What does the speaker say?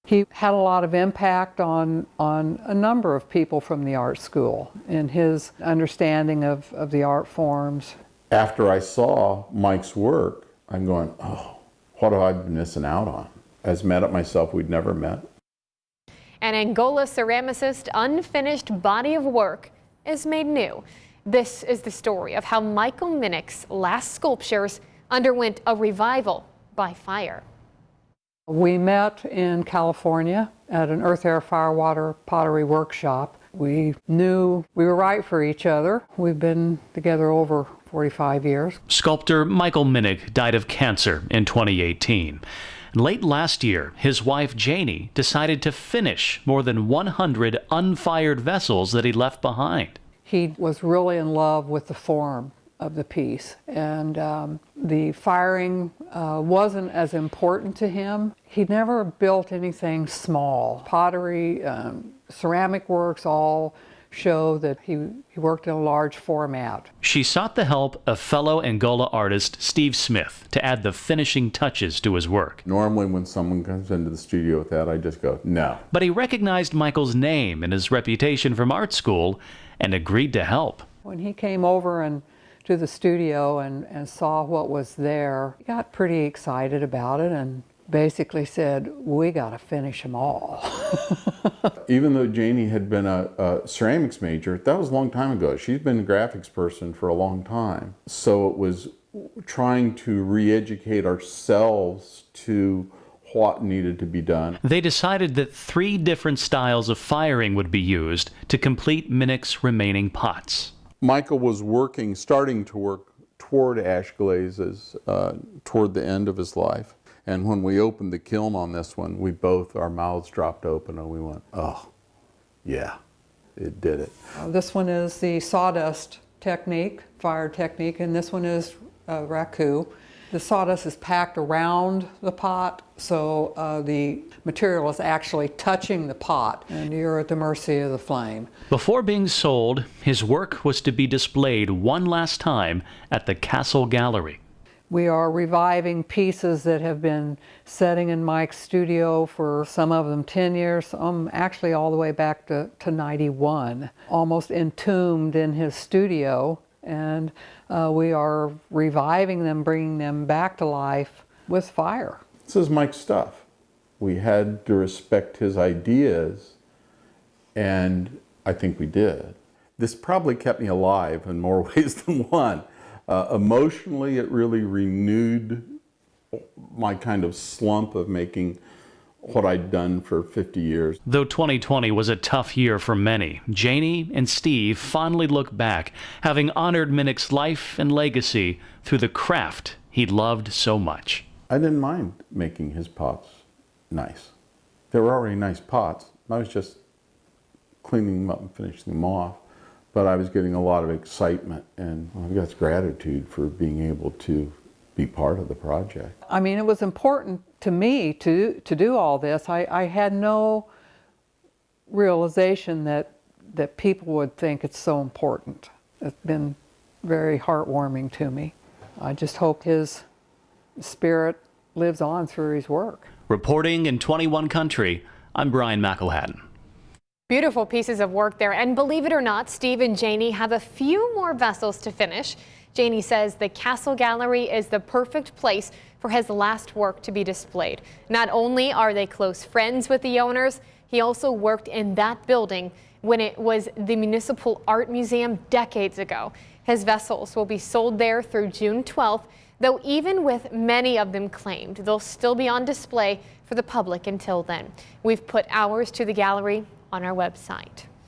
He had a lot of impact on a number of people from the art school in his understanding of the art forms. After I saw Mike's work, I'm going, oh, what have I been missing out on? As met it myself, we'd never met. An Angola ceramicist's unfinished body of work is made new. This is the story of how Michael Minick's last sculptures underwent a revival by fire. We met in California at an earth, air, fire, water pottery workshop. We knew we were right for each other. We've been together over 45 years. Sculptor Michael Minick died of cancer in 2018. Late last year, his wife Janie decided to finish more than 100 unfired vessels that he left behind. He was really in love with the form of the piece, and the firing wasn't as important to him. He never built anything small. Pottery, ceramic works all show that he worked in a large format. She sought the help of fellow Angola artist Steve Smith to add the finishing touches to his work. Normally when someone comes into the studio with that, I just go, no. But he recognized Michael's name and his reputation from art school and agreed to help. When he came over and to the studio and saw what was there, he got pretty excited about it and basically said, we got to finish them all. Even though Janie had been a ceramics major, that was a long time ago. She's been a graphics person for a long time. So it was trying to re-educate ourselves to what needed to be done. They decided that 3 different styles of firing would be used to complete Minick's remaining pots. Michael was starting to work toward ash glazes toward the end of his life. And when we opened the kiln on this one, our mouths dropped open and we went, oh, yeah, it did it. This one is the sawdust technique, fire technique, and this one is raku. The sawdust is packed around the pot, so the material is actually touching the pot, and you're at the mercy of the flame. Before being sold, his work was to be displayed one last time at the Castle Gallery. We are reviving pieces that have been setting in Mike's studio for some of them 10 years, actually all the way back to 91, almost entombed in his studio. And we are reviving them, bringing them back to life with fire. This is Mike's stuff. We had to respect his ideas, and I think we did. This probably kept me alive in more ways than one. Emotionally, it really renewed my kind of slump of making what I'd done for 50 years. Though 2020 was a tough year for many, Janie and Steve fondly look back, having honored Minick's life and legacy through the craft he loved so much. I didn't mind making his pots nice. They were already nice pots. I was just cleaning them up and finishing them off. But I was getting a lot of excitement, and I guess gratitude for being able to be part of the project. I mean, it was important to me to do all this. I had no realization that people would think it's so important. It's been very heartwarming to me. I just hope his spirit lives on through his work. Reporting in 21 countries, I'm Brian McElhatton. Beautiful pieces of work there, and believe it or not, Steve and Janie have a few more vessels to finish. Janie says the Castle Gallery is the perfect place for his last work to be displayed. Not only are they close friends with the owners, he also worked in that building when it was the Municipal Art Museum decades ago. His vessels will be sold there through June 12th, though even with many of them claimed, they'll still be on display for the public until then. We've put hours to the gallery on our website.